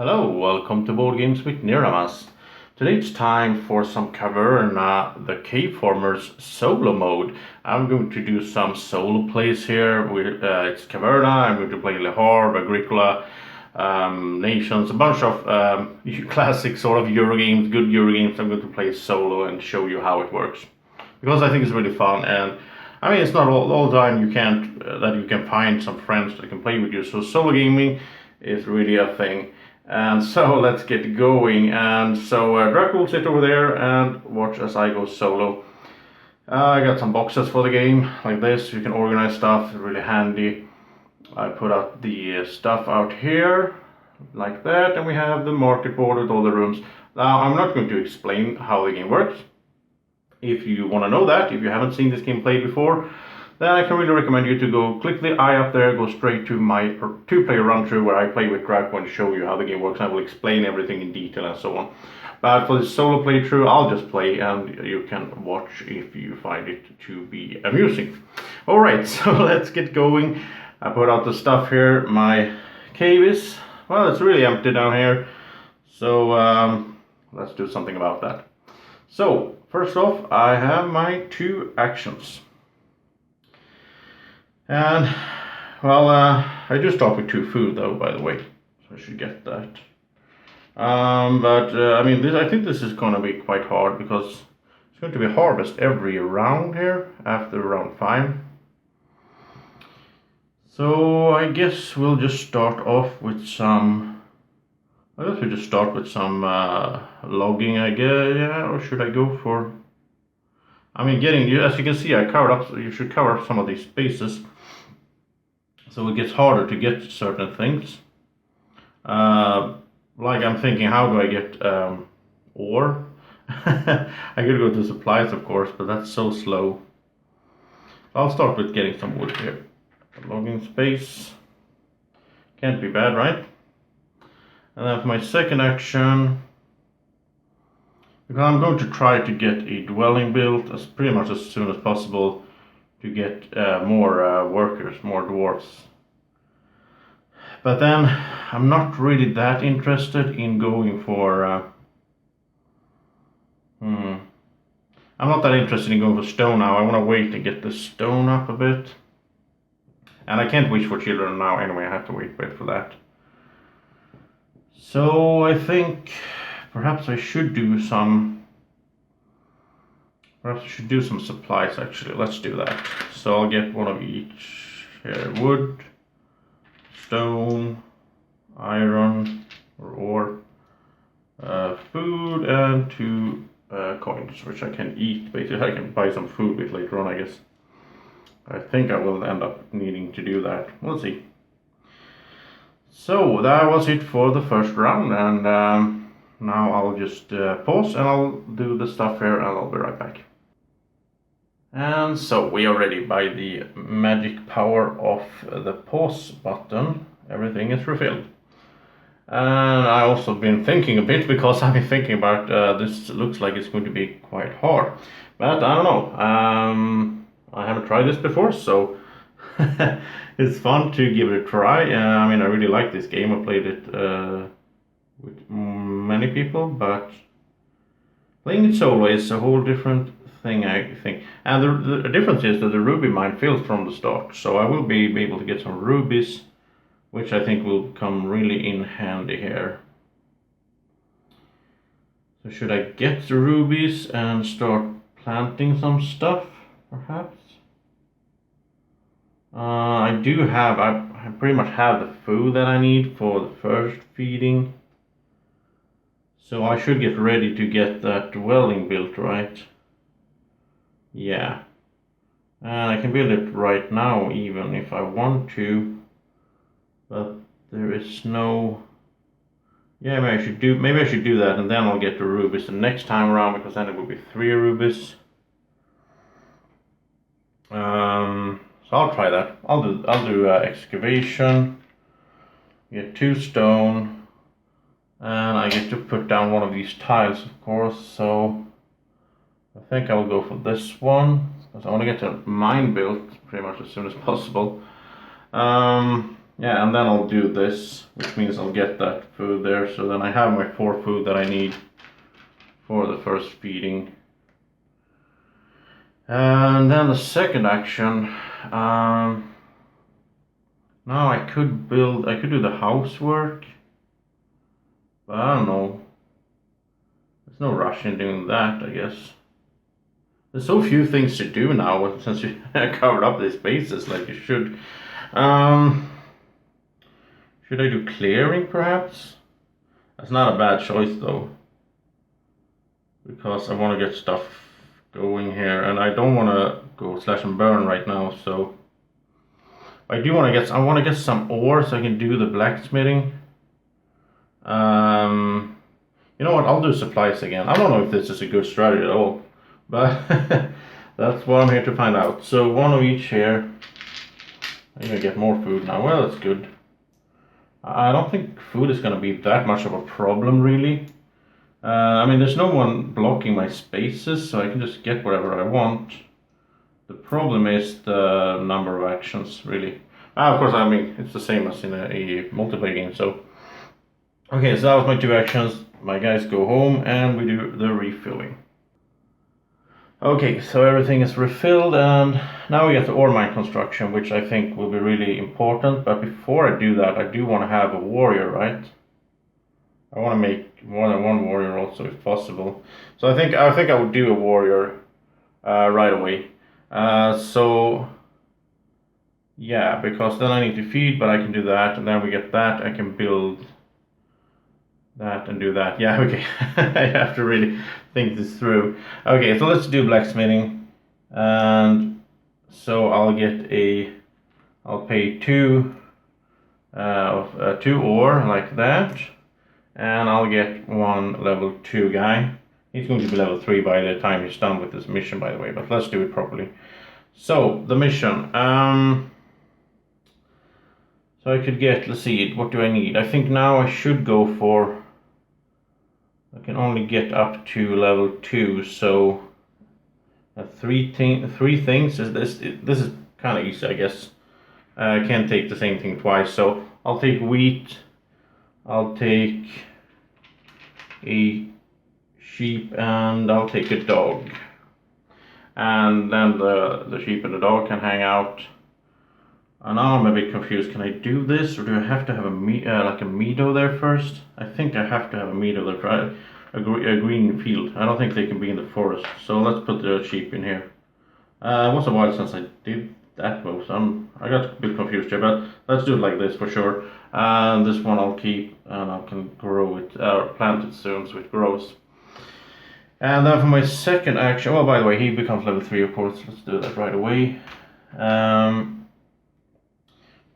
Hello, welcome to Boardgames with Niramas. Today it's time for some Caverna, the Cave Formers solo mode. I'm going to do some solo plays here. It's Caverna, I'm going to play Le Havre, Agricola, Nations, a bunch of classic sort of Eurogames, good Eurogames. I'm going to play solo and show you how it works. Because I think it's really fun, and I mean it's not all the time you can find some friends that can play with you. So solo gaming is really a thing. And so let's get going. And so Drac will sit over there and watch as I go solo. I got some boxes for the game, like this. You can organize stuff, really handy. I put out the stuff out here, like that. And we have the market board with all the rooms. Now, I'm not going to explain how the game works. If you want to know that, if you haven't seen this game played before, then I can really recommend you to go click the eye up there, go straight to my two-player run-through where I play with Draco and show you how the game works. I will explain everything in detail and so on. But for this solo playthrough, I'll just play and you can watch if you find it to be amusing. Alright, so let's get going. I put out the stuff here. My cave is, well, it's really empty down here. So let's do something about that. So, first off, I have my two actions. And, well, I just start with 2 food though, by the way, so I should get that. I mean, I think this is going to be quite hard because it's going to be harvest every round here after round 5. So I guess we'll just start off with some. I guess we just start with some logging, I guess, yeah, or should I go for? I mean, as you can see, I covered up. So you should cover up some of these spaces. So it gets harder to get certain things. Like I'm thinking, how do I get ore? I could go to supplies, of course, but that's so slow. I'll start with getting some wood here. Logging space. Can't be bad, right? And then for my second action, because I'm going to try to get a dwelling built as pretty much as soon as possible to get more workers, more dwarfs. But then I'm not really that interested in going for. I'm not that interested in going for stone now. I want to wait and get the stone up a bit. And I can't wish for children now anyway. I have to wait for that. So I think perhaps I should do some. Perhaps I should do some supplies actually. Let's do that. So I'll get one of each here. Wood, stone, iron or ore, food, and 2 coins, which I can eat. Basically, I can buy some food with later on, I guess. I think I will end up needing to do that. We'll see. So that was it for the first round, and now I'll just pause and I'll do the stuff here and I'll be right back. And so we are ready. By the magic power of the pause button, everything is refilled. And I also been thinking a bit, because I've been thinking about this looks like it's going to be quite hard. But I don't know. I haven't tried this before, so it's fun to give it a try. I mean, I really like this game. I played it with many people, but playing it solo is a whole different thing, I think. And the difference is that the ruby mine fills from the start, so I will be able to get some rubies, which I think will come really in handy here. So should I get the rubies and start planting some stuff, perhaps? I pretty much have the food that I need for the first feeding. So I should get ready to get that dwelling built, right? Yeah. And I can build it right now even if I want to. But there is no. Yeah, maybe I should do that, and then I'll get the rubies the next time around, because then it will be 3 rubies. So I'll try that. I'll do excavation. Get 2 stone, and I get to put down one of these tiles, of course. So I think I will go for this one, because I want to get a mine built pretty much as soon as possible. Yeah, and then I'll do this, which means I'll get that food there. So then I have my 4 food that I need for the first feeding. And then the second action, now I could do the housework, but I don't know. There's no rush in doing that, I guess. There's so few things to do now since you covered up these spaces like you should. Should I do clearing perhaps? That's not a bad choice though, because I want to get stuff going here, and I don't want to go slash and burn right now. So I want to get some ore so I can do the blacksmithing. You know what? I'll do supplies again. I don't know if this is a good strategy at all, but that's what I'm here to find out. So 1 of each here. I'm gonna get more food now. Well, that's good. I don't think food is gonna be that much of a problem, really. I mean, there's no one blocking my spaces, so I can just get whatever I want. The problem is the number of actions, really. Of course, I mean, it's the same as in a multiplayer game, so. Okay, so that was my 2 actions. My guys go home and we do the refilling. Okay, so everything is refilled, and now we get the ore mine construction, which I think will be really important. But before I do that, I do want to have a warrior, right? I want to make more than 1 warrior also, if possible. So I think I would do a warrior right away. So yeah, because then I need to feed, but I can do that, and then we get that. I can build that and do that. Yeah, okay. I have to really think this through. Okay, so let's do blacksmithing, and so I'll pay 2 of 2 ore like that. And I'll get 1 level 2 guy. He's going to be level 3 by the time he's done with this mission, by the way, but let's do it properly. So, the mission. So I could get, let's see, what do I need? I think now I should go for, I can only get up to level 2, so 3 things. This is kind of easy, I guess. I can't take the same thing twice, so I'll take wheat. I'll take a sheep, and I'll take a dog, and then the sheep and the dog can hang out. And now I'm a bit confused. Can I do this, or do I have to have a meadow there first? I think I have to have a meadow there first. A green field. I don't think they can be in the forest. So let's put the sheep in here. It was a while since I did that move, so I got a bit confused here, but let's do it like this for sure. And this one I'll keep, and I can grow it, or plant it soon so it grows. And then for my second action, well, by the way, he becomes level 3, of course. Let's do that right away.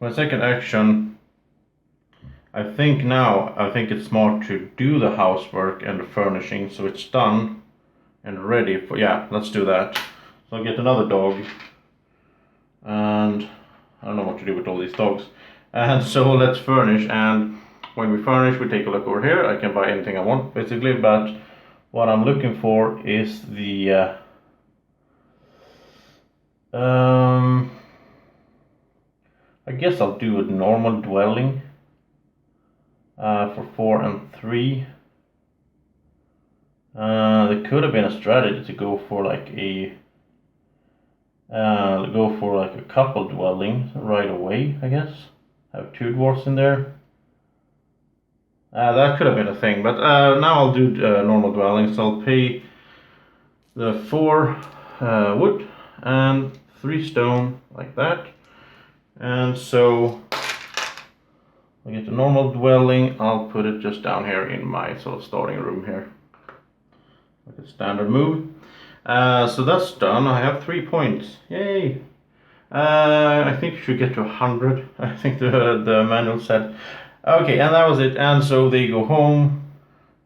My second action, I think it's smart to do the housework and the furnishing so it's done and ready for, yeah, let's do that. So I'll get another dog, and I don't know what to do with all these dogs. And so let's furnish, and when we furnish, we take a look over here. I can buy anything I want, basically, but what I'm looking for is the I guess I'll do a normal dwelling for 4 and 3. There could have been a strategy to go for like a couple dwelling right away, I guess. Have 2 dwarfs in there. That could have been a thing, but now I'll do normal dwellings. So I'll pay the 4 wood and 3 stone like that. And so I get the normal dwelling. I'll put it just down here in my sort of starting room here, like a standard move. So that's done. I have 3 points. Yay! I think you should get to 100. I think the manual said. Okay, and that was it. And so they go home.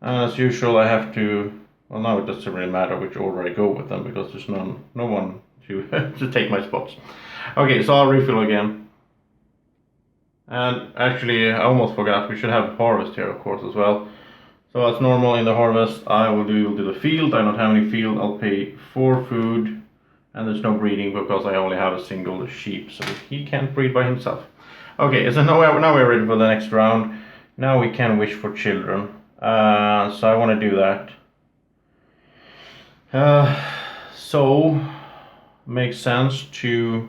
And as usual, I have to. Well, now it doesn't really matter which order I go with them because there's no one to to take my spots. Okay, so I'll refill again. And actually, I almost forgot. We should have harvest here, of course, as well. So as normal in the harvest, I will do the field. I don't have any field. I'll pay 4 food, and there's no breeding because I only have a single sheep, so he can't breed by himself. Okay, so now we're ready for the next round. Now we can wish for children. So I want to do that. So makes sense to.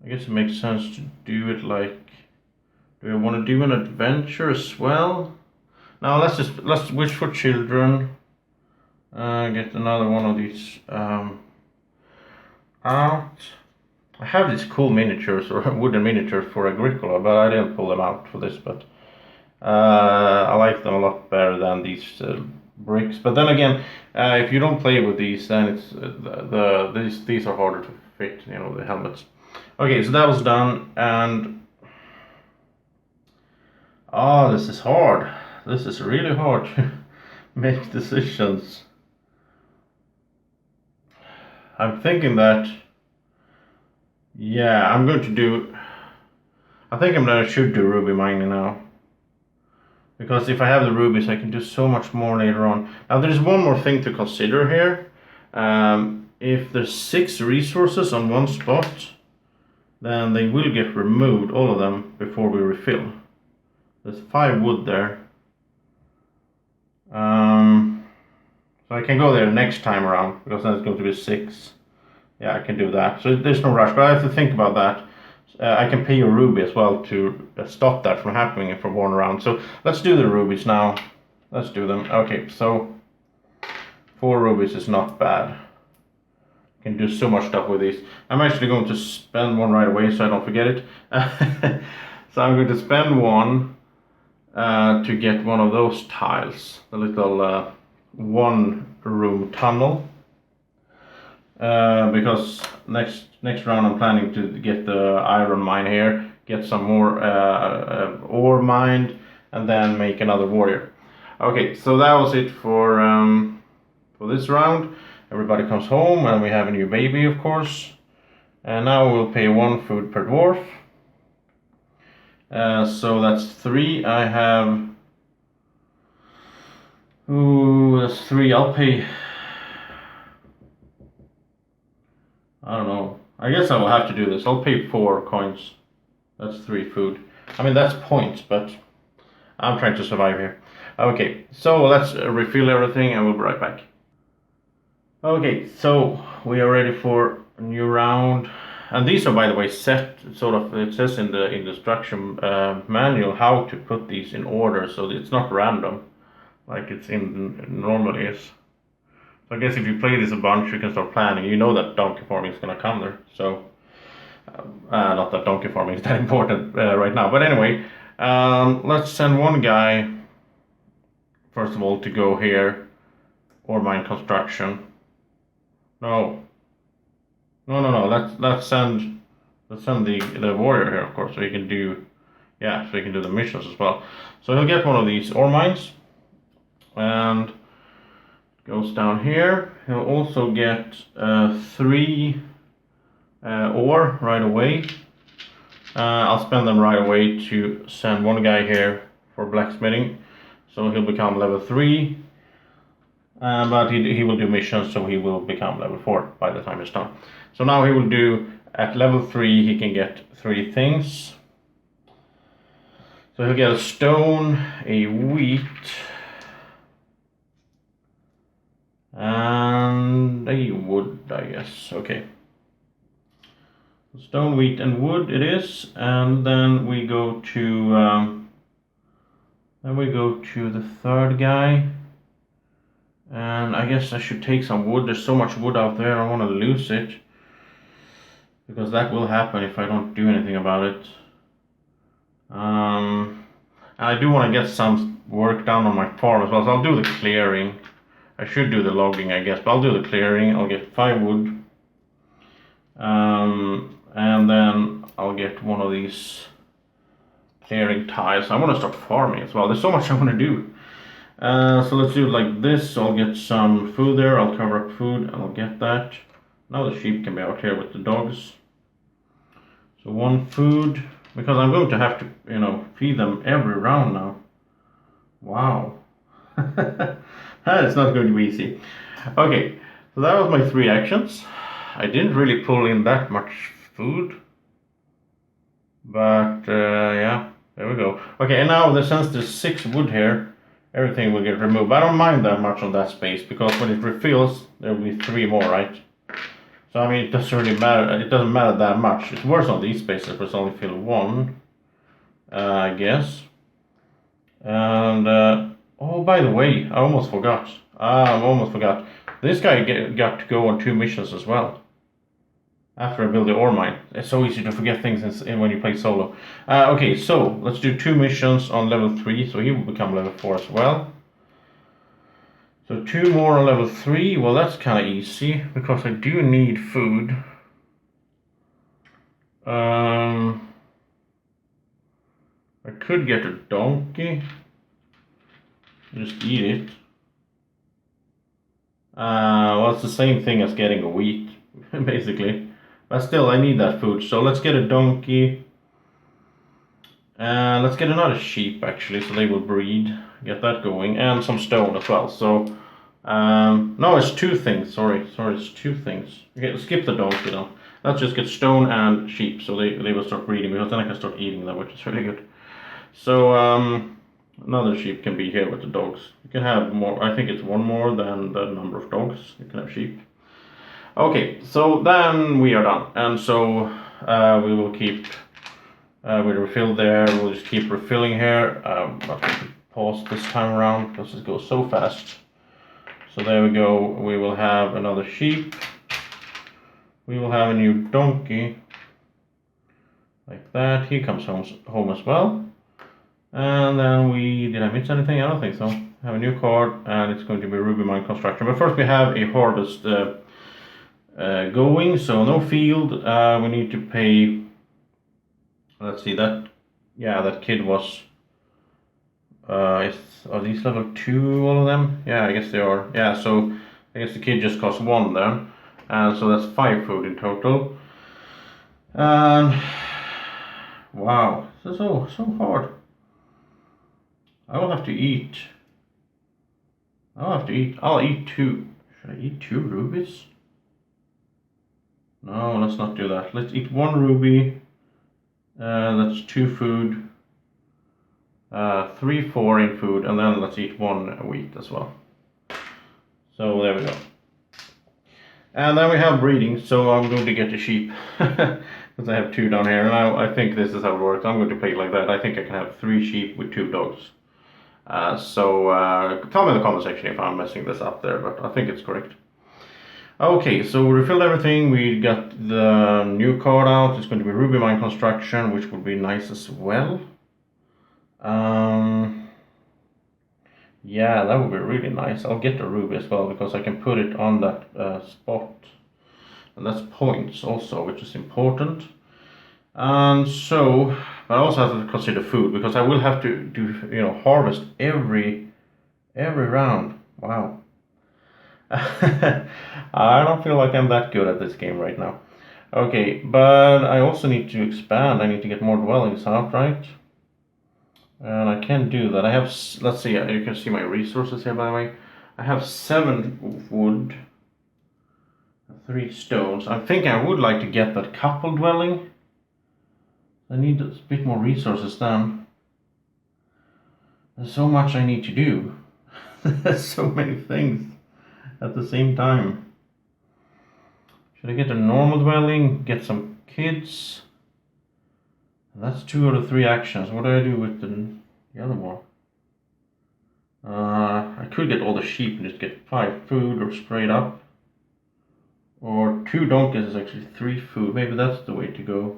I guess it makes sense to do it like. Do I want to do an adventure as well? Now let's wish for children. Get another one of these out. I have these cool miniatures or wooden miniatures for Agricola, but I didn't pull them out for this. But I like them a lot better than these bricks. But then again, if you don't play with these, then it's these are harder to fit. You know, the helmets. Okay, so that was done, and this is hard. This is really hard to make decisions. I'm thinking that, yeah, I'm going to do. I think I should do ruby mining now. Because if I have the rubies, I can do so much more later on. Now there's one more thing to consider here. If there's 6 resources on one spot, then they will get removed, all of them, before we refill. There's 5 wood there. So I can go there next time around, because then it's going to be 6. Yeah, I can do that. So there's no rush, but I have to think about that. I can pay a ruby as well to stop that from happening for one round. So let's do the rubies now. Let's do them. Okay, so 4 rubies is not bad. Can do so much stuff with these. I'm actually going to spend one right away so I don't forget it. So I'm going to spend one to get one of those tiles, the little 1-room tunnel. Because next round I'm planning to get the iron mine here, get some more ore mined, and then make another warrior. Okay, so that was it for this round. Everybody comes home and we have a new baby, of course. And now we'll pay 1 food per dwarf. So that's 3. I have. Ooh, that's 3. I'll pay. I don't know. I guess I will have to do this. I'll pay 4 coins. That's 3 food. I mean, that's points, but I'm trying to survive here. Okay, so let's refill everything and we'll be right back. Okay, so we are ready for a new round. And these are, by the way, set sort of, it says in the instruction manual how to put these in order, so it's not random like it's normally is. So I guess if you play this a bunch, you can start planning. You know that donkey farming is going to come there. So, not that donkey farming is that important right now. But anyway, let's send one guy, first of all, to go here. Ore mine construction. No. Let's send the warrior here, of course, so he can do, so he can do the missions as well. So he'll get one of these ore mines. And goes down here. He'll also get 3 ore right away. I'll spend them right away to send one guy here for blacksmithing, so he'll become level 3. But he will do missions, so he will become level 4 by the time it's done. So now he will do, at level 3 he can get 3 things. So he'll get a stone, a wheat, and a wood, I guess. Okay. Stone, wheat, and wood it is, and then we go to the third guy. And I guess I should take some wood. There's so much wood out there, I don't want to lose it, because that will happen if I don't do anything about it. And I do want to get some work done on my farm as well, so I'll do the clearing. I should do the logging, I guess, but I'll do the clearing. I'll get 5 wood. And then I'll get one of these clearing tiles. I want to start farming as well. There's so much I want to do. So let's do it like this. So I'll get some food there. I'll cover up food and I'll get that. Now the sheep can be out here with the dogs. So 1 food, because I'm going to have to, feed them every round now. Wow. It's not going to be easy. Okay, so that was my 3 actions. I didn't really pull in that much food. But yeah, there we go. Okay, and now since there's 6 wood here, everything will get removed. I don't mind that much on that space because when it refills, there will be 3 more, right? So I mean, it doesn't really matter. It doesn't matter that much. It's worse on these spaces, but it's only fill 1, I guess. And oh, by the way, I almost forgot. This guy got to go on 2 missions as well. After I build the ore mine. It's so easy to forget things when you play solo. Okay, so let's do 2 missions on level 3, so he will become level 4 as well. So 2 more on level 3, well that's kind of easy, because I do need food. I could get a donkey. Just eat it. Well, it's the same thing as getting a wheat, basically. But still, I need that food. So let's get a donkey. Let's get another sheep, actually, so they will breed. Get that going. And some stone as well. So, no, it's 2 things. Sorry, it's 2 things. Okay, skip the donkey now. Let's just get stone and sheep, so they will start breeding, because then I can start eating them, which is really good. So, another sheep can be here with the dogs. You can have more, I think it's 1 more than the number of dogs. You can have sheep. Okay, so then we are done. And so we will keep, we refill there, we'll just keep refilling here. I'm not going to pause this time around because it goes so fast. So there we go, we will have another sheep. We will have a new donkey. Like that, he comes home as well. And then did I miss anything? I don't think so. Have a new card, and it's going to be Ruby Mine Construction. But first we have a harvest going, so no field. We need to pay, let's see, that kid was, are these level 2, all of them? Yeah, I guess they are. Yeah, so I guess the kid just costs 1 there. And so that's 5 food in total. And wow, this is so hard. I'll have to eat. I'll eat 2. Should I eat 2 rubies? No, let's not do that. Let's eat 1 ruby. That's 2 food. 3, 4 in food, and then let's eat 1 wheat as well. So there we go. And then we have breeding, so I'm going to get the sheep. Because I have 2 down here, and I think this is how it works. I'm going to play it like that. I think I can have 3 sheep with 2 dogs. So tell me in the comment section if I'm messing this up there, but I think it's correct. Okay, so we refilled everything. We got the new card out. It's going to be Ruby Mine Construction, which would be nice as well. Yeah, that would be really nice. I'll get the ruby as well, because I can put it on that spot. And that's points also, which is important. And so, but I also have to consider food, because I will have to do, harvest every round. Wow. I don't feel like I'm that good at this game right now. Okay, but I also need to expand. I need to get more dwellings out, right? And I can do that. I have, let's see, you can see my resources here, by the way. I have 7 wood, 3 stones. I'm thinking I would like to get that couple dwelling. I need a bit more resources then. There's so much I need to do. There's so many things at the same time. Should I get a normal dwelling? Get some kids? That's 2 out of 3 actions. What do I do with the other one? I could get all the sheep and just get 5 food or straight up. Or 2 donkeys is actually 3 food. Maybe that's the way to go.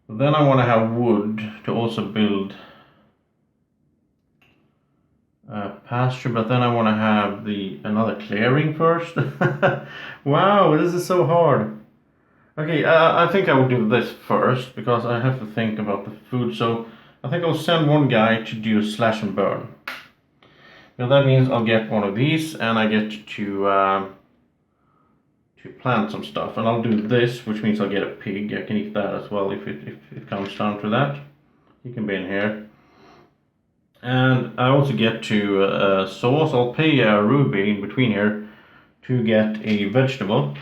But then I want to have wood to also build pasture, but then I want to have another clearing first. Wow, this is so hard. Okay, I think I will do this first, because I have to think about the food. So I think I'll send 1 guy to do slash and burn. Now that means I'll get 1 of these, and I get to plant some stuff. And I'll do this, which means I'll get a pig. I can eat that as well if it comes down to that. He can be in here. And I also get to sauce. I'll pay a ruby in between here to get a vegetable.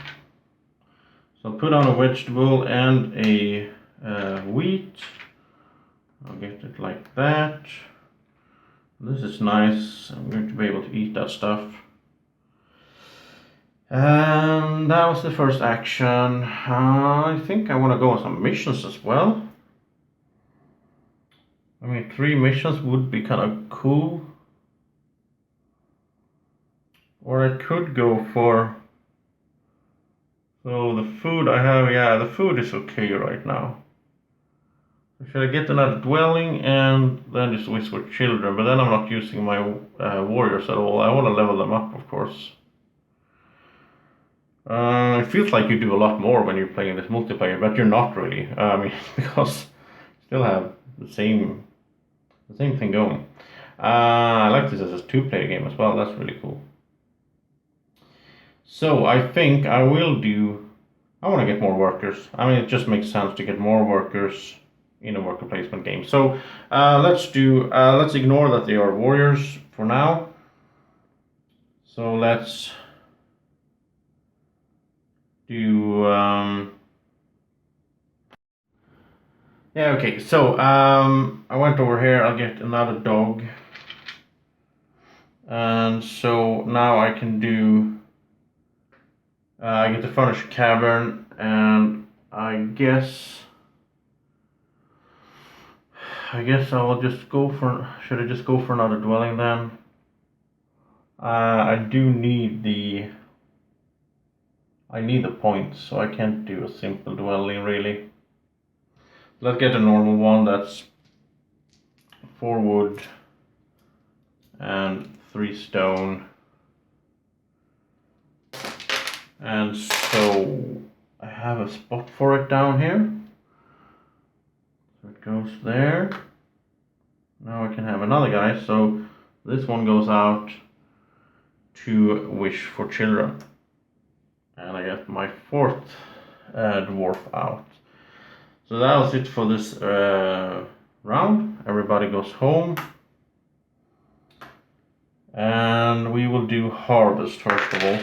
So I'll put on a vegetable and a wheat. I'll get it like that. This is nice. I'm going to be able to eat that stuff. And that was the first action. I think I want to go on some missions as well. I mean, 3 missions would be kind of cool. Or I could go for... So the food I have, yeah, the food is okay right now. Should I get another dwelling and then just wish for children? But then I'm not using my warriors at all. I want to level them up, of course. It feels like you do a lot more when you're playing this multiplayer, but you're not really. I mean, because you still have the same thing going. I like this as a 2-player game as well. That's really cool. So I think I will do. I want to get more workers. I mean, it just makes sense to get more workers in a worker placement game. So let's ignore that they are warriors for now. So let's do yeah, okay. So I went over here. I'll get another dog, and so now I can do I get to furnish a cavern, and I guess I'll just go for... Should I just go for another dwelling then? I do need the... I need the points, so I can't do a simple dwelling really. Let's get a normal one that's 4 wood and 3 stone. And so I have a spot for it down here. So it goes there. Now I can have another guy, so this one goes out to wish for children. And I get my 4th dwarf out. So that was it for this round. Everybody goes home. And we will do harvest first of all.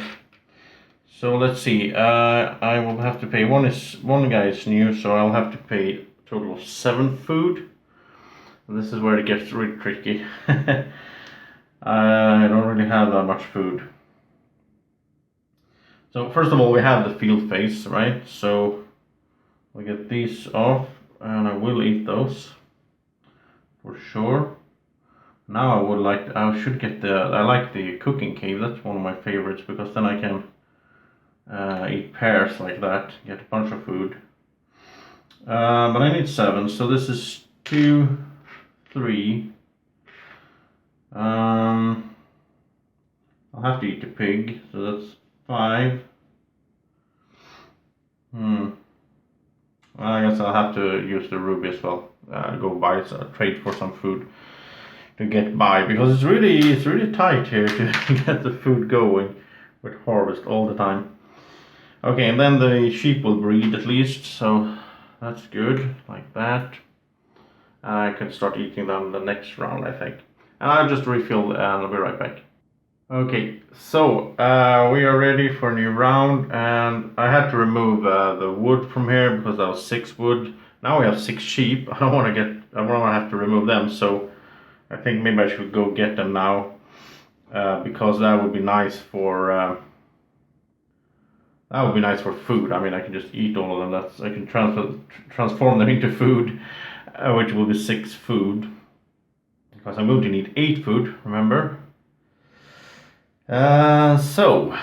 So let's see, I will have to pay, one guy is new, so I'll have to pay a total of 7 food. And this is where it gets really tricky. I don't really have that much food. So first of all, we have the field phase, right? So we get these off, and I will eat those for sure. Now I should get I like the cooking cave. That's one of my favorites, because then I can eat pears like that, get a bunch of food. But I need 7, so this is 2, 3. I'll have to eat the pig, so that's 5. I guess I'll have to use the ruby as well. Go buy, trade for some food to get by, because it's really tight here to get the food going with harvest all the time. Okay, and then the sheep will breed at least, so that's good, like that. I can start eating them the next round, I think. And I'll just refill and I'll be right back. Okay, so we are ready for a new round, and I had to remove the wood from here because that was 6 wood. Now we have 6 sheep. I don't want to have to remove them, so I think maybe I should go get them now, because that would be nice for food. I mean, I can just eat all of them. I can transform them into food, which will be 6 food, because I'm going to need 8 food, remember? So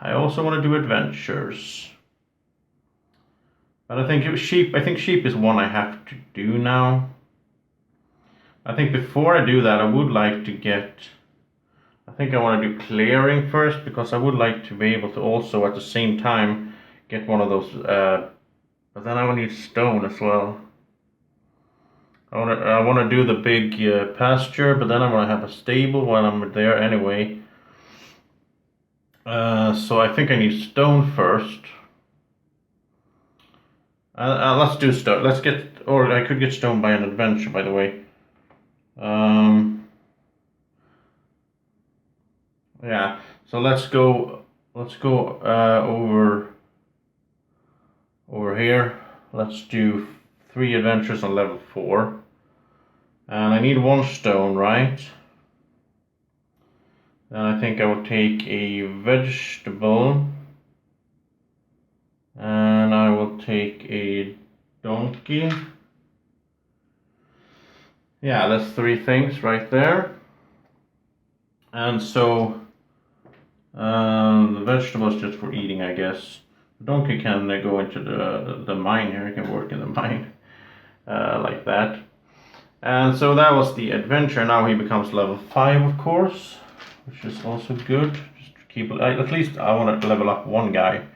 I also want to do adventures, but I think sheep is one I have to do now. I think before I do that, I would like to get... I think I want to do clearing first, because I would like to be able to also at the same time get one of those, but then I will need stone as well. I want to do the big pasture, but then I want to have a stable while I'm there anyway. So I think I need stone first. Let's do stone. Or I could get stone by an adventure, by the way. Yeah. So let's go over over here. Let's do 3 adventures on level 4. And I need 1 stone, right? Then I think I will take a vegetable. And I will take a donkey. Yeah, that's 3 things right there. And so the vegetable is just for eating, I guess. The donkey can go into the mine here. He can work in the mine like that. And so that was the adventure. Now he becomes level 5, of course, which is also good. Just to keep at least I want to level up 1 guy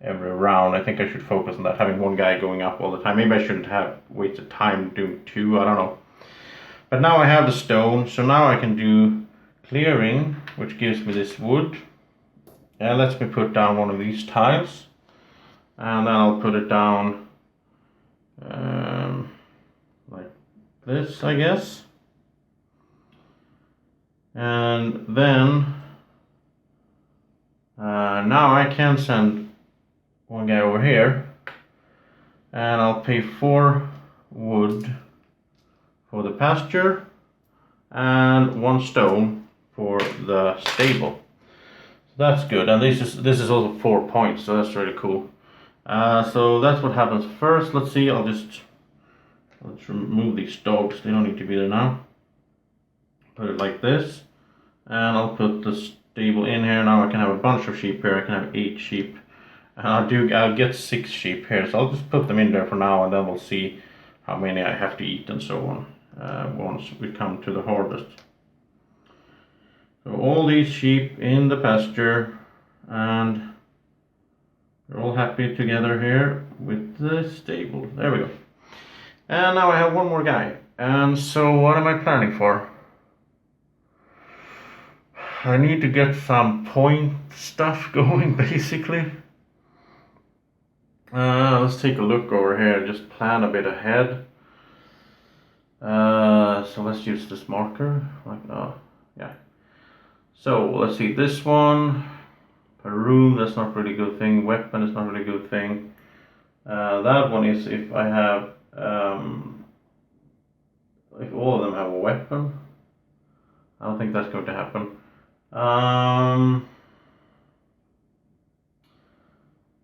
every round. I think I should focus on that, having 1 guy going up all the time. Maybe I shouldn't have wasted time doing 2. I don't know. But now I have the stone, so now I can do clearing, which gives me this wood. And lets me put down 1 of these tiles. And then I'll put it down like this, I guess. And then now I can send 1 guy over here. And I'll pay 4 wood for the pasture and 1 stone for the stable. So that's good, and this is also 4 points, so that's really cool. So that's what happens first. Let's see. Let's remove these dogs. They don't need to be there now. Put it like this, and I'll put the stable in here. Now I can have a bunch of sheep here. I can have 8 sheep, and I'll get 6 sheep here. So I'll just put them in there for now, and then we'll see how many I have to eat and so on once we come to the harvest. So all these sheep in the pasture, and they're all happy together here with the stable. There we go. And now I have 1 more guy. And so what am I planning for? I need to get some point stuff going, basically. Let's take a look over here, just plan a bit ahead. So let's use this marker. Yeah. So let's see, this one, per room, that's not really a good thing. Weapon is not really a good thing. That one is if I have, if all of them have a weapon. I don't think that's going to happen.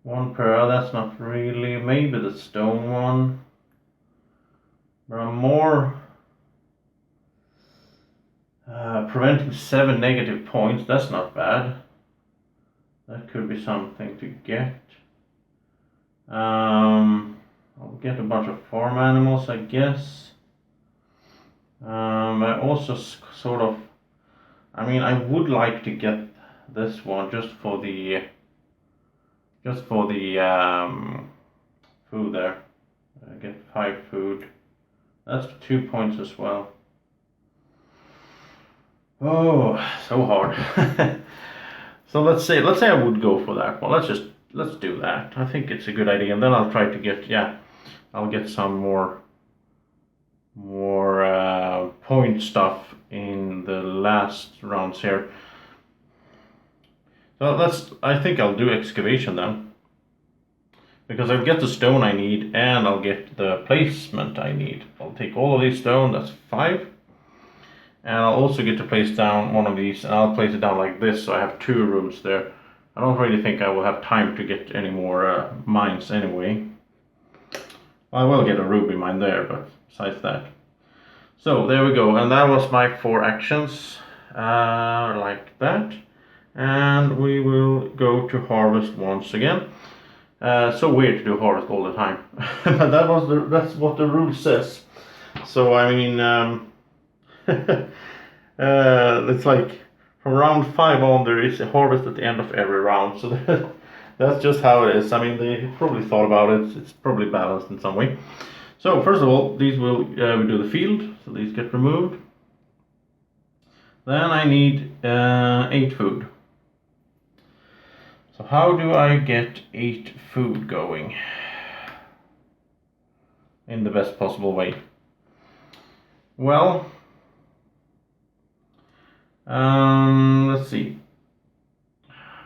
1 per, that's not really, maybe the stone one. But I'm more preventing 7 negative points, that's not bad. That could be something to get. I'll get a bunch of farm animals, I guess. I also sort of, I would like to get this one just for the food there. I get 5 food. That's 2 points as well. Oh, so hard. So let's say I would go for that one. Let's do that. I think it's a good idea, and then I'll try to get I'll get some more point stuff in the last rounds here. So I think I'll do excavation then, because I'll get the stone I need and I'll get the placement I need. I'll take all of these stone, that's 5. And I'll also get to place down 1 of these, and I'll place it down like this, so I have 2 rooms there. I don't really think I will have time to get any more mines anyway. I will get a ruby mine there, but besides that. So there we go, and that was my 4 actions, like that. And we will go to harvest once again. So weird to do harvest all the time, but that's what the rule says. So it's like from round 5 on, there is a harvest at the end of every round. So that's just how it is. They probably thought about it. It's probably balanced in some way. So first of all, these will we do the field. So these get removed. Then I need 8 food. So how do I get 8 food going in the best possible way? Well, let's see.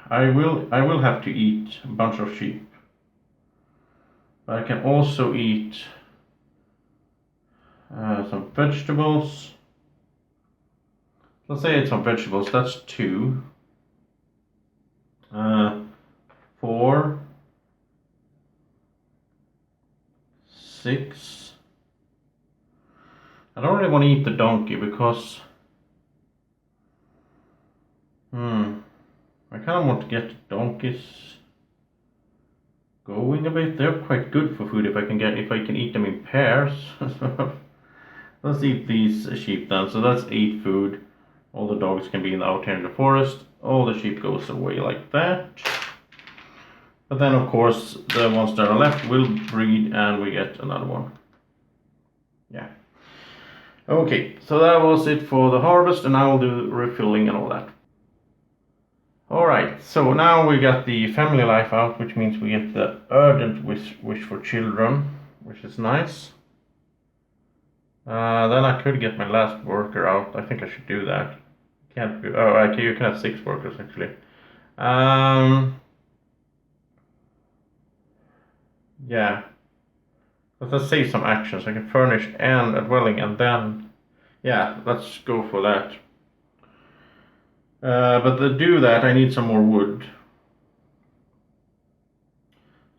I will have to eat a bunch of sheep. But I can also eat some vegetables. Let's say it's some vegetables. That's 2. 4, 6. I don't really want to eat the donkey because I kind of want to get the donkeys going a bit. They're quite good for food if I can eat them in pairs. Let's eat these sheep then. So that's 8 food. All the dogs can be out here in the forest. All the sheep goes away like that. But then of course the ones that are left will breed and we get another one. Yeah. Okay, so that was it for the harvest, and now we'll do refilling and all that. Alright, so now we got the family life out, which means we get the ardent wish for children, which is nice. Then I could get my last worker out. I think I should do that. Can't be, oh, okay, you can have 6 workers actually. Yeah. Let's save some actions. I can furnish and a dwelling, and then, yeah, let's go for that. But to do that, I need some more wood.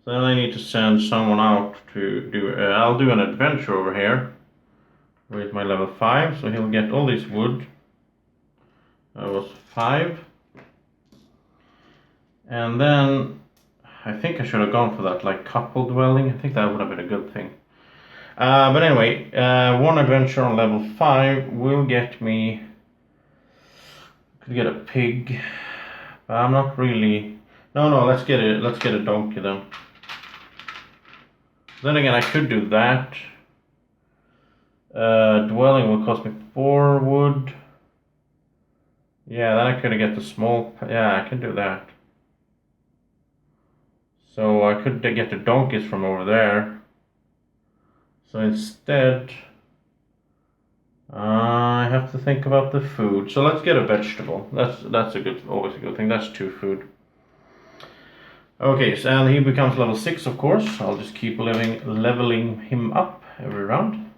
So then I need to send someone out to do. I'll do an adventure over here with my level 5, so he'll get all this wood. That was 5. And then I think I should have gone for that, like couple dwelling. I think that would have been a good thing. But anyway, one adventure on level 5 will get me. Could get a pig, but I'm not really. No, let's get a donkey then. Then again, I could do that. Dwelling will cost me 4 wood. Yeah, then I could get the small. Yeah, I can do that. So I could get the donkeys from over there. So instead, I have to think about the food. So let's get a vegetable. That's always a good thing. That's 2 food. Okay, so and he becomes level 6, of course. I'll just keep leveling him up every round.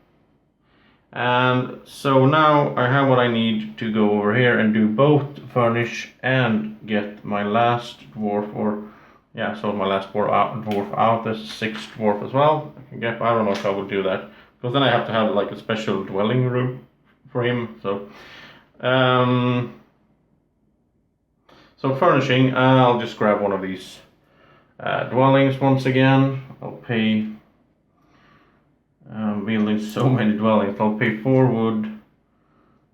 And so now I have what I need to go over here and do both furnish and get my last dwarf, or yeah, so my last dwarf out. There's 6th dwarf as well. I don't know if I would do that, because then I have to have like a special dwelling room for him. So so furnishing, I'll just grab one of these dwellings once again. I'll pay, building so many dwellings, I'll pay 4 wood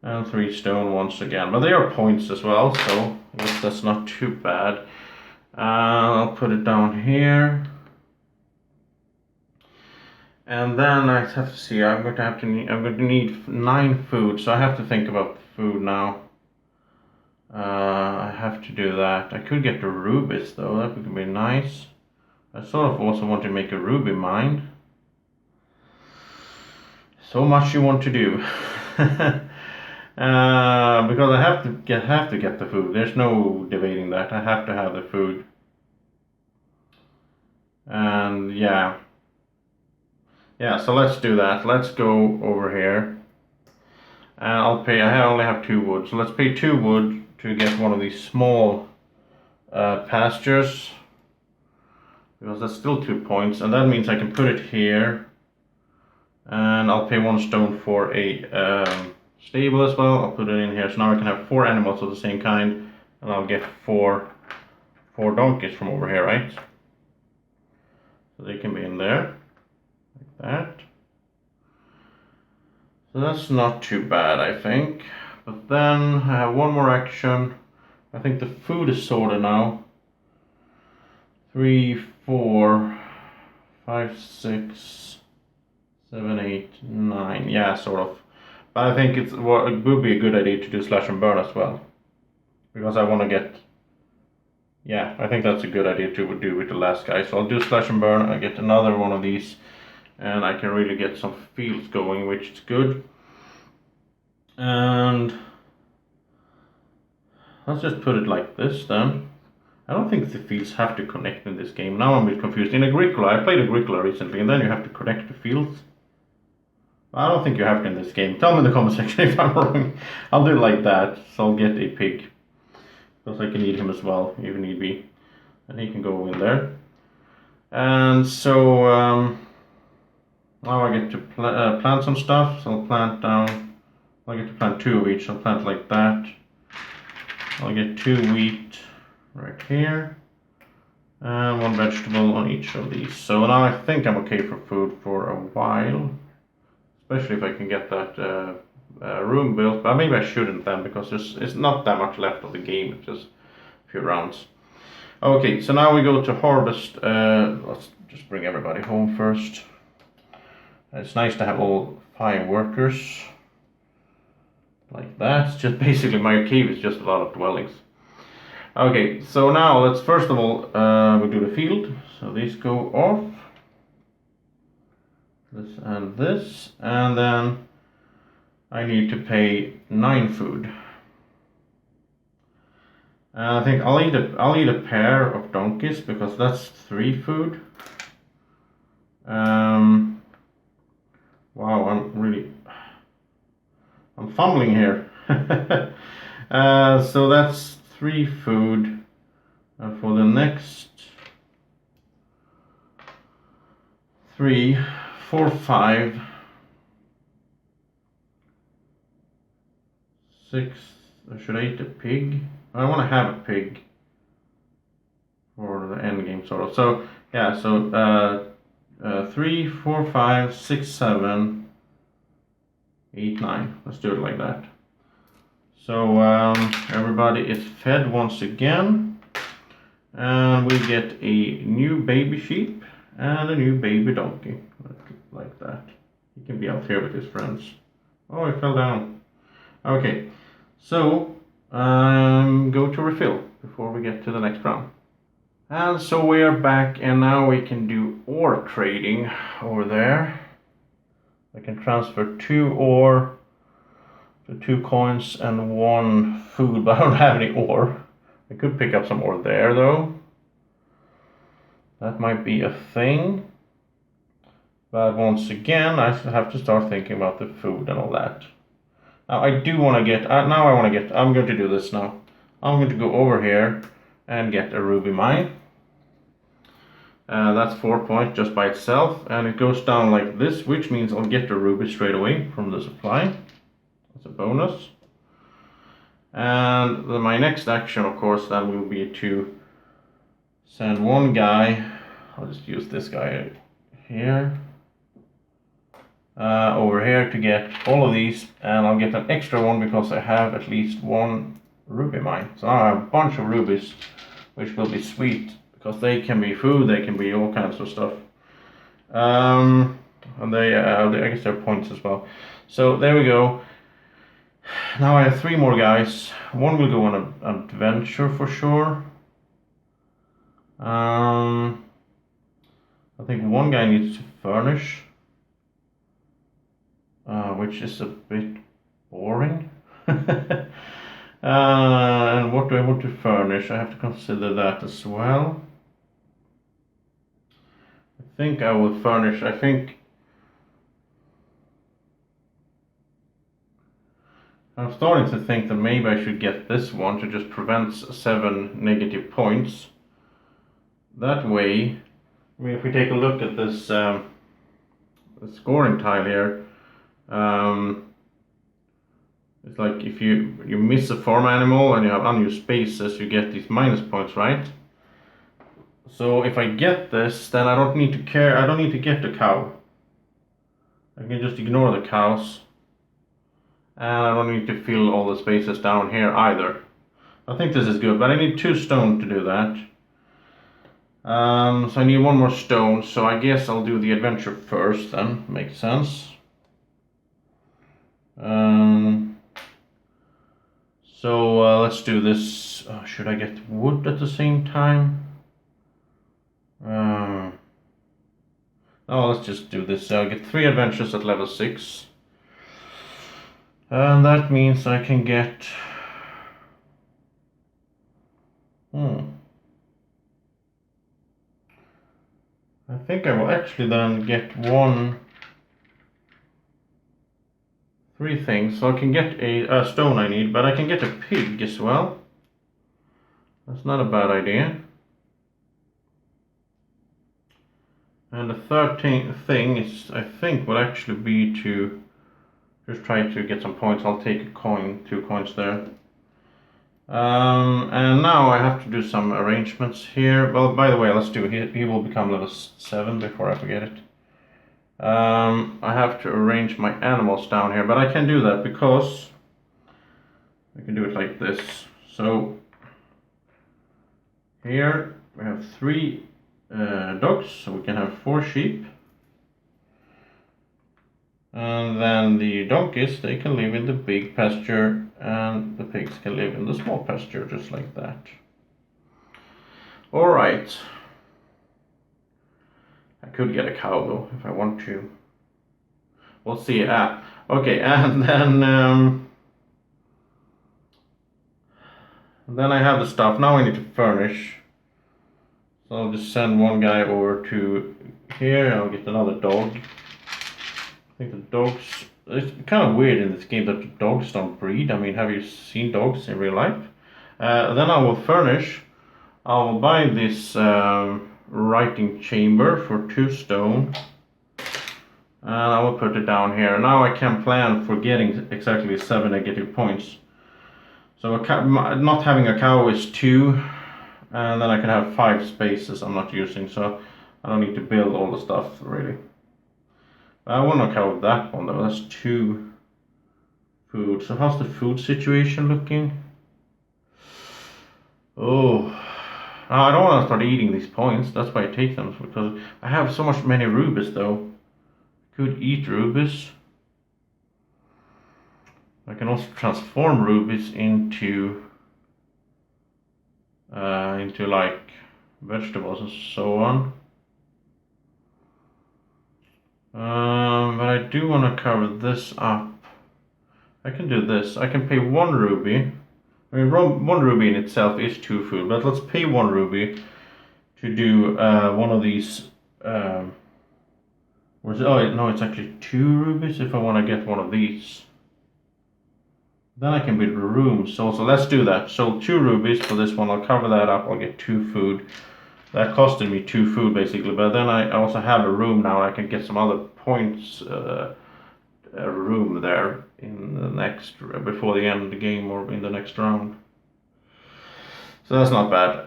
and 3 stone once again, but they are points as well, so I guess that's not too bad. I'll put it down here, and then I have to see. I'm going to need 9 food, so I have to think about food now. I have to do that. I could get the rubies though. That would be nice. I sort of also want to make a ruby mine. So much you want to do. Because I have to get the food. There's no debating that. I have to have the food. And yeah, so let's do that. Let's go over here. And I'll pay. I only have 2 wood, so let's pay 2 wood to get one of these small pastures, because that's still 2 points, and that means I can put it here. And I'll pay 1 stone for a stable as well. I'll put it in here, so now I can have 4 animals of the same kind, and I'll get 4 donkeys from over here, right? So they can be in there, like that. So that's not too bad, I think. But then I have one more action. I think the food is sorted now. 3, 4, 5, 6, 7, 8, 9. Yeah, sort of. But I think it would be a good idea to do slash and burn as well, because I want to get. Yeah, I think that's a good idea to do with the last guy. So I'll do slash and burn. I get another one of these, and I can really get some fields going, which is good. And let's just put it like this then. I don't think the fields have to connect in this game. Now I'm a bit confused. In Agricola, I played Agricola recently, and then you have to connect the fields. I don't think you have to in this game. Tell me in the comment section if I'm wrong. I'll do it like that. So I'll get a pig. Because I can eat him as well, if need be. And he can go in there. And so now I get to plant some stuff. So I'll plant down. I get to plant 2 of each. I'll plant like that. I'll get 2 wheat right here. And 1 vegetable on each of these. So now I think I'm okay for food for a while. Especially if I can get that room built. But maybe I shouldn't then, because there's not that much left of the game. It's just a few rounds. Okay, so now we go to harvest. Let's just bring everybody home first. It's nice to have all 5 workers. Like that. It's just basically my cave is just a lot of dwellings. Okay, so now let's first of all we do the field. So these go off. This, and then I need to pay 9 food. And I think I'll eat a pair of donkeys because that's 3 food. Wow, I'm fumbling here. So that's 3 food for the next 3, 4, 5, 6. Should I eat a pig? I want to have a pig for the end game sort of. So yeah, so 3, 4, 5, 6, 7, 8, 9. Let's do it like that. So everybody is fed once again, and we get a new baby sheep and a new baby donkey, like that. He can be out here with his friends. Oh, he fell down. Okay, so go to refill before we get to the next round. And so we are back, and now we can do ore trading over there. I can transfer 2 ore to 2 coins and 1 food, but I don't have any ore. I could pick up some ore there though. That might be a thing. But once again, I have to start thinking about the food and all that. Now I do want to get, I'm going to do this now. I'm going to go over here and get a ruby mine. That's 4 points just by itself, and it goes down like this, which means I'll get the ruby straight away from the supply. That's a bonus. And my next action, of course, then will be to send 1 guy. I'll just use this guy here. Over here to get all of these, and I'll get an extra one because I have at least 1 ruby mine. So I have a bunch of rubies, which will be sweet because they can be food, they can be all kinds of stuff. And I guess they're points as well. So there we go. Now I have 3 more guys. 1 will go on an adventure for sure. I think 1 guy needs to furnish. Which is a bit boring. And what do I want to furnish? I have to consider that as well. I think I will furnish, I'm starting to think that maybe I should get this one to just prevent 7 negative points. That way, I mean, if we take a look at this scoring tile here, it's like if you miss a farm animal and you have unused spaces, you get these minus points, right? So if I get this, then I don't need to care. I don't need to get the cow. I can just ignore the cows, and I don't need to fill all the spaces down here either. I think this is good, but I need 2 stone to do that. So I need 1 more stone. So I guess I'll do the adventure first. Then makes sense. So let's do this. Should I get wood at the same time? No, let's just do this. I'll get 3 adventures at level 6. And that means I can get... I think I will actually then get 3 things. So I can get a stone I need, but I can get a pig as well. That's not a bad idea. And the third thing is, I think, will actually be to just try to get some points. I'll take a coin, 2 coins there. And now I have to do some arrangements here. Well, by the way, let's do it. He will become level 7 before I forget it. I have to arrange my animals down here, but I can do that because I can do it like this. So here we have 3 dogs, so we can have 4 sheep. And then the donkeys, they can live in the big pasture, and the pigs can live in the small pasture, just like that. Alright. I could get a cow though, if I want to. We'll see. Okay, and then I have the stuff. Now I need to furnish. So I'll just send one guy over to here, and I'll get another dog. I think the dogs... It's kind of weird in this game that the dogs don't breed. I mean, have you seen dogs in real life? Then I will furnish. I will buy this writing chamber for 2 stone. And I will put it down here. Now I can plan for getting exactly 7 negative points. So not having a cow is 2. And then I can have 5 spaces I'm not using. So I don't need to build all the stuff really. I want to cover that one though. That's 2 food. So how's the food situation looking? Oh, I don't want to start eating these points. That's why I take them, because I have so many rubies though. Could eat rubies. I can also transform rubies into like vegetables and so on. But I do want to cover this up. I can do this. I can pay 1 ruby. I mean, 1 ruby in itself is 2 food, but let's pay 1 ruby to do one of these. Oh no, it's actually 2 rubies if I want to get one of these. Then I can build a room. So let's do that. So 2 rubies for this one. I'll cover that up. I'll get 2 food. That costed me 2 food basically, but then I also have a room now. I can get some other points, a room there in the next, before the end of the game or in the next round. So that's not bad.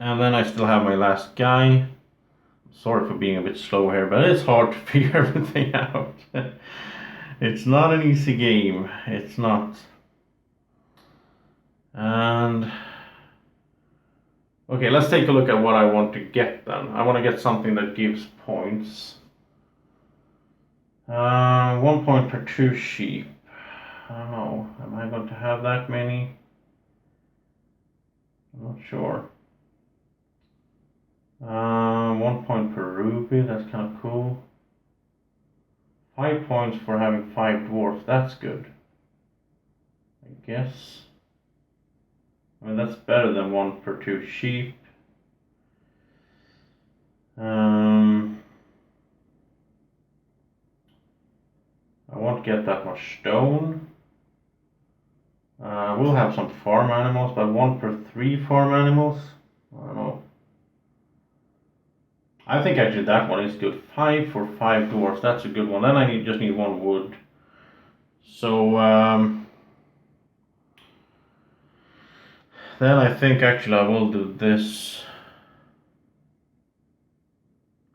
And then I still have my last guy. Sorry for being a bit slow here, but it's hard to figure everything out. It's not an easy game. It's not. And okay, let's take a look at what I want to get then. I want to get something that gives points. 1 point per 2 sheep. I don't know. Am I going to have that many? I'm not sure. 1 point per ruby. That's kind of cool. 5 points for having 5 dwarfs. That's good, I guess. I mean, that's better than 1 per 2 sheep. I won't get that much stone. We'll have some farm animals, but 1 per 3 farm animals? I don't know. I think actually that one is good. 5 for 5 dwarfs, that's a good one. Then I just need 1 wood. So, then I think actually I will do this.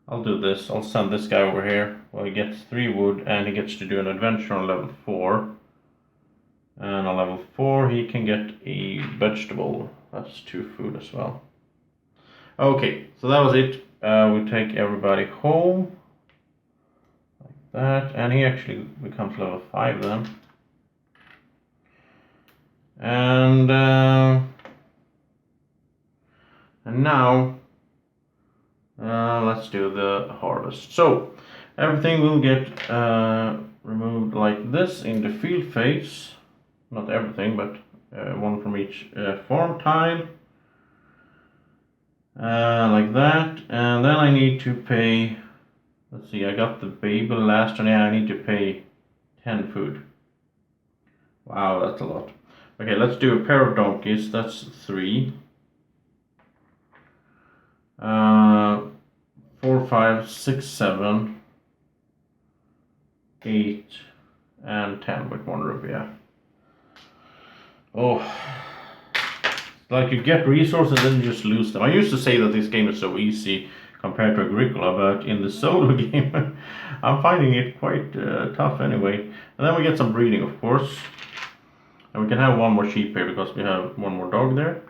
I'll do this. I'll send this guy over here. Well, he gets 3 wood and he gets to do an adventure on level 4. And on level 4 he can get a vegetable. That's 2 food as well. Okay, so that was it. We take everybody home. Like that. And he actually becomes level 5 then. And now let's do the harvest. So everything will get removed like this in the field phase. Not everything, but 1 from each farm tile. like that, and then I need to pay, let's see, I got the baby last one, yeah, I need to pay 10 food. Wow, that's a lot. Okay, let's do a pair of donkeys, that's 3. 4, 5, 6, 7, 8, and 10 with 1 rupee. Oh, like you get resources and you just lose them. I used to say that this game is so easy compared to Agricola, but in the solo game, I'm finding it quite tough anyway. And then we get some breeding, of course. And we can have 1 more sheep here because we have 1 more dog there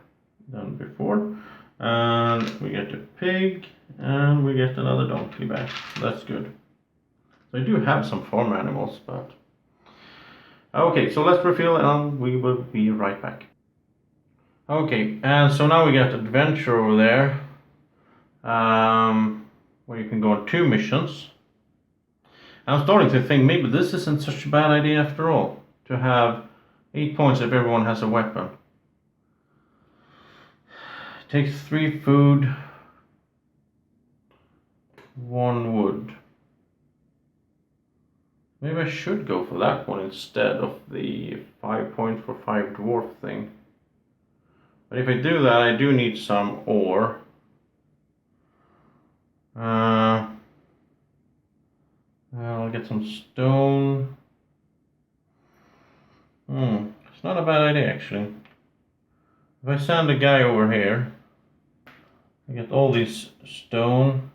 than before. And we get a pig, and we get another donkey back. That's good. So I do have some farm animals, but... Okay, so let's refill and we will be right back. Okay, and so now we got adventure over there, where you can go on 2 missions. I'm starting to think maybe this isn't such a bad idea after all, to have 8 points if everyone has a weapon. It takes 3 food, 1 wood. Maybe I should go for that one instead of the 5 point for 5 dwarf thing. But if I do that, I do need some ore. I'll get some stone. It's not a bad idea actually. If I send a guy over here, I get all these stone.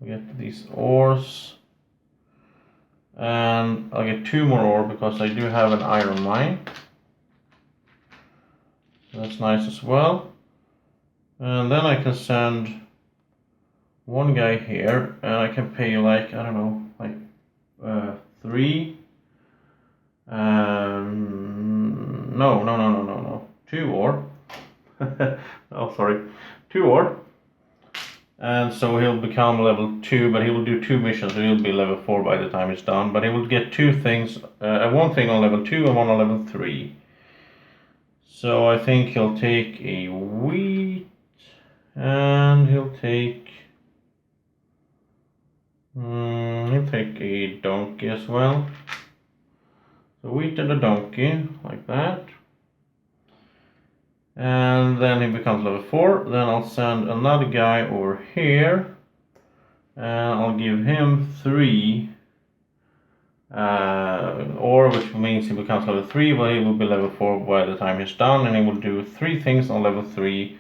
I get these ores. And I'll get 2 more ore because I do have an iron mine. That's nice as well. And then I can send 1 guy here, and I can pay like, I don't know, like 3. No. 2 ore. Oh, sorry. 2 ore. And so he'll become level 2, but he will do 2 missions, so he'll be level 4 by the time it's done. But he will get 2 things, 1 thing on level 2 and 1 on level 3. So I think he'll take a wheat, and he'll take a donkey as well. So wheat and a donkey, like that. And then he becomes level 4. Then I'll send another guy over here. And I'll give him 3 ore, which means he becomes level 3, but he will be level 4 by the time he's done. And he will do 3 things on level 3.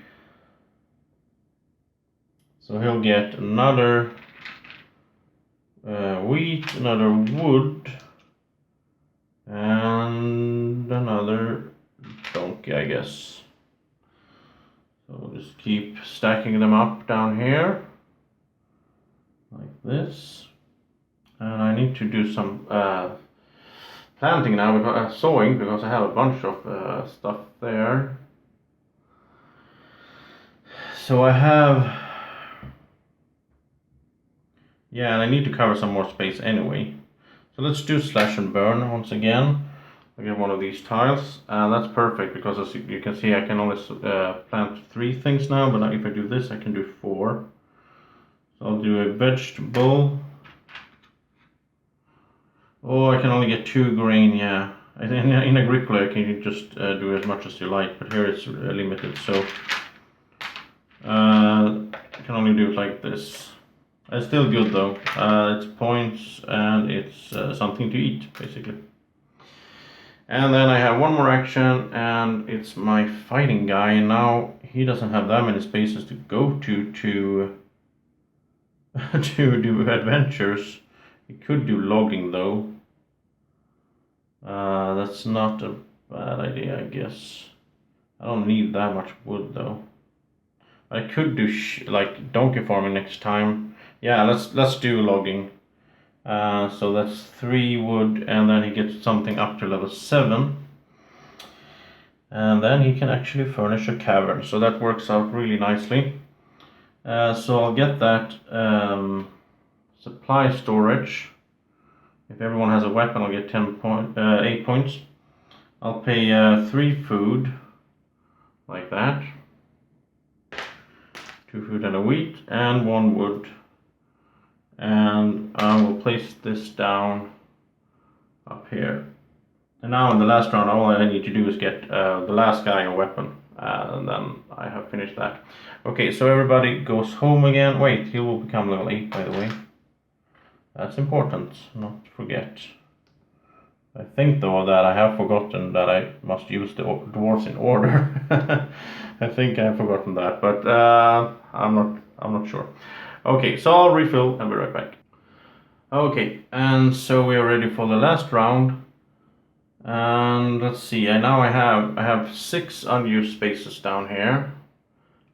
So he'll get another wheat, another wood, and another donkey, I guess. So we'll just keep stacking them up down here, like this. And I need to do some planting now, because sowing, because I have a bunch of stuff there. So I have, yeah, and I need to cover some more space anyway. So let's do slash and burn once again. I get 1 of these tiles, and that's perfect because as you can see I can only plant 3 things now, but if I do this I can do 4. So I'll do a vegetable. Oh, I can only get 2 grain, yeah. In Agricola you can just do as much as you like, but here it's limited, so I can only do it like this. It's still good though. It's points and it's something to eat, basically. And then I have 1 more action, and it's my fighting guy. And now he doesn't have that many spaces to go to do adventures. He could do logging though. That's not a bad idea, I guess. I don't need that much wood though. I could do like donkey farming next time. Yeah, let's do logging. So that's 3 wood, and then he gets something up to level 7. And then he can actually furnish a cavern, so that works out really nicely. So I'll get that supply storage. If everyone has a weapon, I'll get 8 points. I'll pay 3 food, like that. 2 food and a wheat, and 1 wood. And I will place this down up here. And now in the last round, all I need to do is get the last guy a weapon. And then I have finished that. Okay, so everybody goes home again. Wait, he will become level 8, by the way. That's important, not to forget. I think though that I have forgotten that I must use the dwarfs in order. I think I've forgotten that, but I'm not sure. Okay, so I'll refill and be right back. Okay, and so we are ready for the last round. And let's see. Now I have 6 unused spaces down here.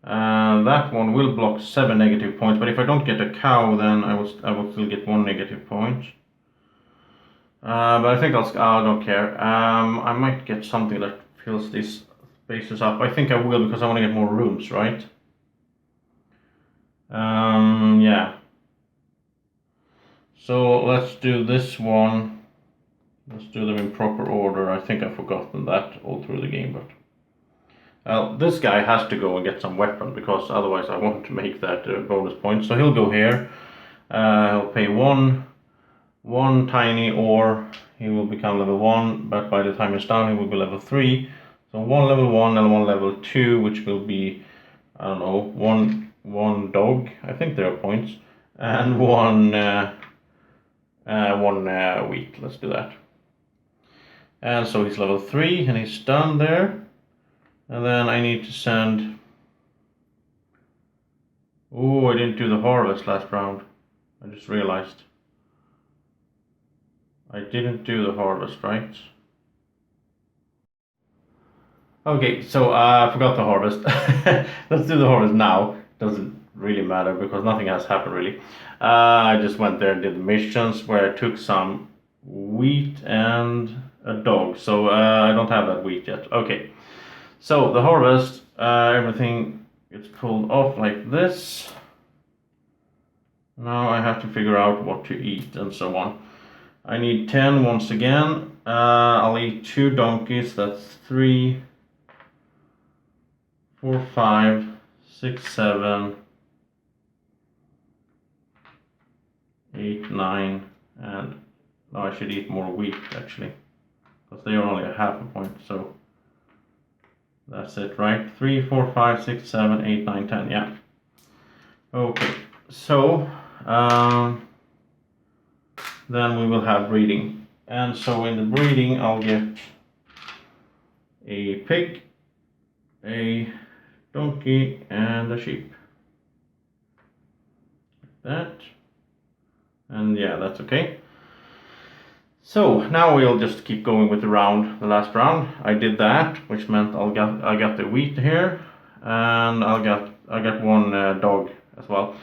That one will block 7 negative points, but if I don't get a cow, then I will still get 1 negative point. But I think I don't care. I might get something that fills these spaces up. I think I will because I want to get more rooms, right? Yeah. So let's do this one. Let's do them in proper order. I think I've forgotten that all through the game, but this guy has to go and get some weapon because otherwise I want to make that bonus point. So he'll go here. He'll pay one tiny ore. He will become level 1, but by the time he's done, he will be level 3. So 1 level 1 and 1 level 2, which will be, I don't know, one dog. I think there are points, and one wheat. Let's do that. And so he's level 3 and he's done there. And then I need to send... Oh, I didn't do the harvest last round. I just realized. I didn't do the harvest, right? Okay, so I forgot the harvest. Let's do the harvest now. Doesn't really matter because nothing has happened really. I just went there and did the missions where I took some wheat and a dog. So I don't have that wheat yet. Okay, so the harvest, everything gets pulled off like this. Now I have to figure out what to eat and so on. I need 10 once again. I'll eat 2 donkeys. That's 3, 4, 5, 6, 7, 8, 9, and now I should eat more wheat actually, because they are only a half a point. So that's it, right? 3, 4, 5, 6, 7, 8, 9, 10. Yeah. Okay. So then we will have breeding. And so in the breeding, I'll get a pig, a donkey, and a sheep. Like that. And yeah, that's okay. So now we'll just keep going with the last round. I did that, which meant I got the wheat here, and I got 1 dog as well.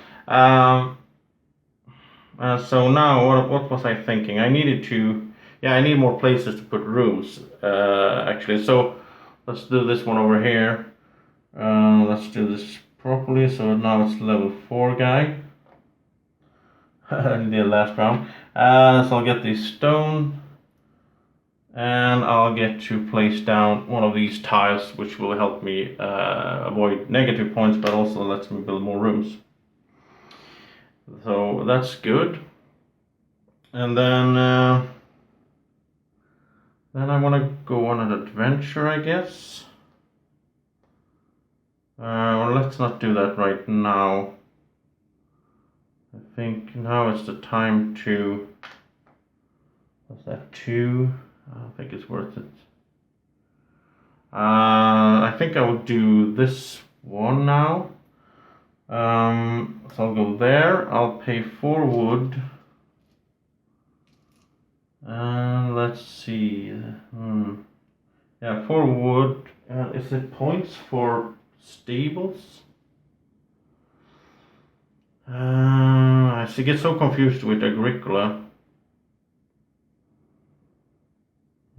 So now, what was I thinking? I need more places to put rooms, actually. So let's do this one over here. Let's do this properly. So now it's level 4 guy. In the last round. So I'll get the stone, and I'll get to place down one of these tiles, which will help me avoid negative points, but also lets me build more rooms. So that's good. And then I want to go on an adventure, I guess. Or let's not do that right now. I think now is the time to... What's that? 2? I don't think it's worth it. I think I will do this one now. So I'll go there. I'll pay 4 wood. And let's see. Yeah, 4 wood. Is it points for stables? I get so confused with Agricola.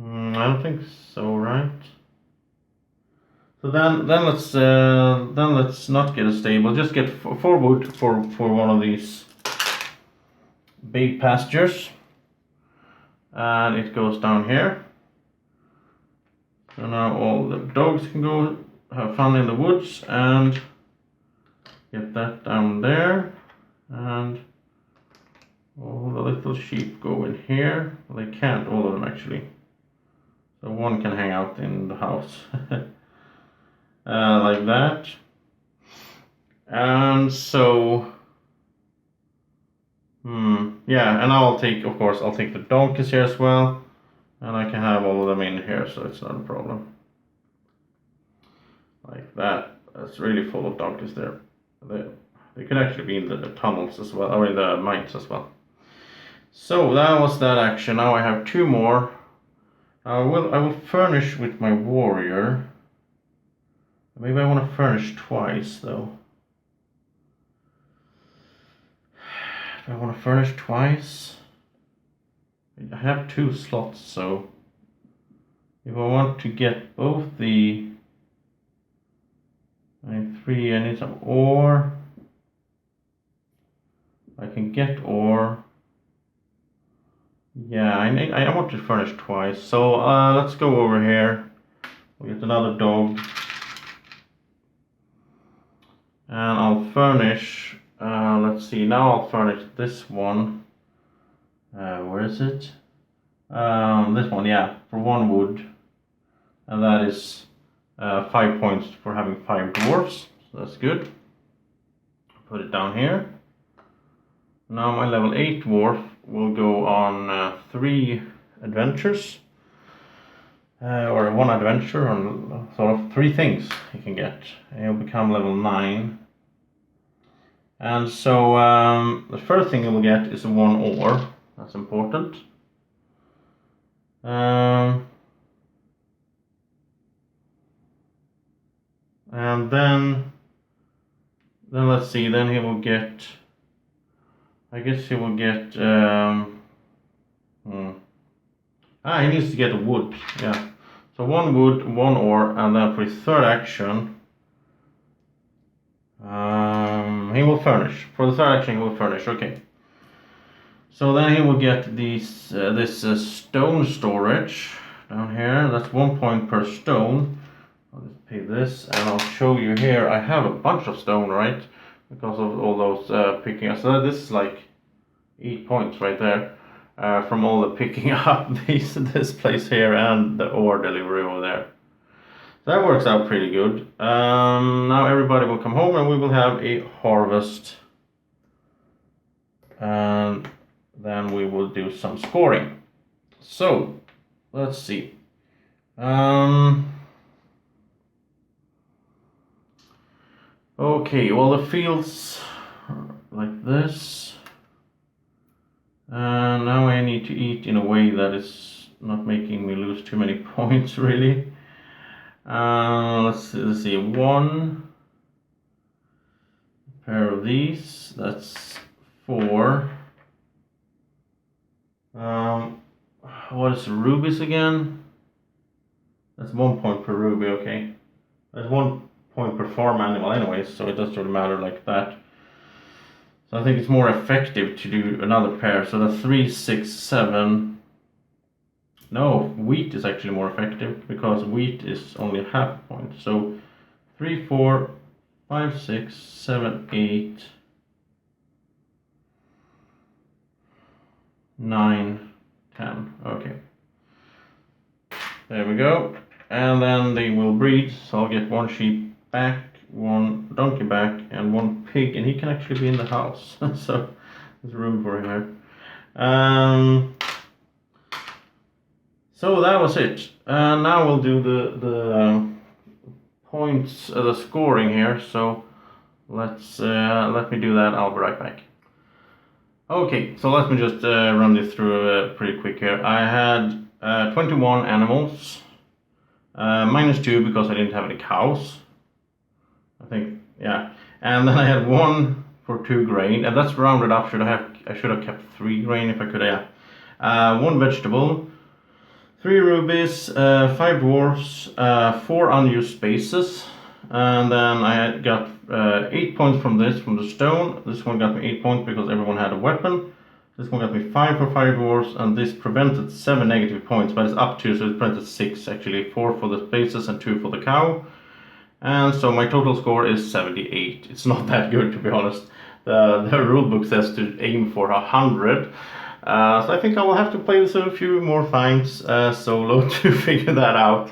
I don't think so, right? So then let's not get a stable. Just get 4 wood for one of these big pastures, and it goes down here. So now all the dogs can go have fun in the woods, and get that down there, and all the little sheep go in here. Well, they can't, all of them actually. So one can hang out in the house. Like that. And so, yeah, and I'll take, of course, I'll take the donkeys here as well. And I can have all of them in here, so it's not a problem. Like that. That's really full of donkeys there. They could actually be in the tunnels as well, or in the mines as well. So that was that action. Now I have 2 more. I will furnish with my warrior. Maybe I want to furnish twice though. Do I want to furnish twice? I have 2 slots, so if I want to get both the 3, I need some ore. I can get ore. Yeah, I want to furnish twice. So let's go over here. We'll get another dog. And I'll furnish, let's see, now I'll furnish this one. Where is it? This one, yeah, for 1 wood. And that is 5 points for having 5 dwarfs. So that's good. Put it down here. Now my level 8 dwarf will go on 3 adventures. Or 1 adventure on sort of 3 things he can get. He'll become level 9. And so the first thing he'll get is 1 ore. That's important. And then let's see, then he will get, I guess he will get, he needs to get a wood, yeah. So 1 wood, 1 ore, and then for his 3rd action, he will furnish. For the 3rd action, he will furnish, okay. So then he will get these, this stone storage down here. That's 1 point per stone. I'll just pay this, and I'll show you here. I have a bunch of stone, right? Because of all those picking up. So this is like 8 points right there. From all the picking up this place here and the ore delivery over there. So that works out pretty good. Now everybody will come home and we will have a harvest. And then we will do some scoring. So, let's see. Okay, well the fields are like this. And now I need to eat in a way that is not making me lose too many points, really. Let's see, 1 pair of these, that's 4. What is rubies again? That's 1 point per ruby, okay. That's 1 point per farm animal anyways, so it doesn't really matter like that. So I think it's more effective to do another pair. So that's 3, 6, 7. No, wheat is actually more effective because wheat is only half a point. So 3, 4, 5, 6, 7, 8, 9, 10. Okay. There we go. And then they will breed. So I'll get 1 sheep back, 1 donkey back, and 1 pig. And he can actually be in the house. So there's room for him here. So that was it. Now we'll do the points, the scoring here. So let's let me do that. I'll be right back. Okay, so let me just run this through pretty quick here. I had 21 animals, -2 because I didn't have any cows. I think, yeah. And then I had 1 for 2 grain, and that's rounded up. I should have kept 3 grain if I could. Yeah. 1 vegetable, 3 rubies, 5 dwarfs, 4 unused spaces, and then I got 8 points from the stone. This one got me 8 points because everyone had a weapon. This one got me 5 for 5 dwarfs, and this prevented 7 negative points, but it's up to, so it prevented 6 actually, 4 for the spaces and 2 for the cow. And so my total score is 78. It's not that good, to be honest. The rulebook says to aim for 100. So I think I will have to play this a few more times solo to figure that out.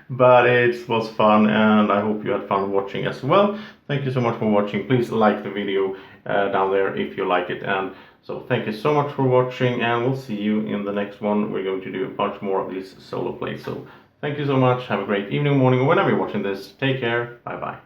But it was fun, and I hope you had fun watching as well. Thank you so much for watching. Please like the video down there if you like it. And so thank you so much for watching, and we'll see you in the next one. We're going to do a bunch more of these solo plays. So thank you so much. Have a great evening, morning, or whenever you're watching this. Take care. Bye bye.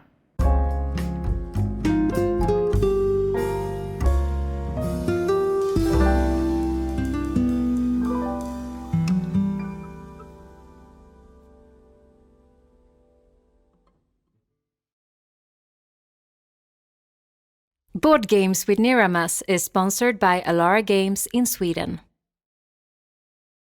Board Games with Niramas is sponsored by Alara Games in Sweden.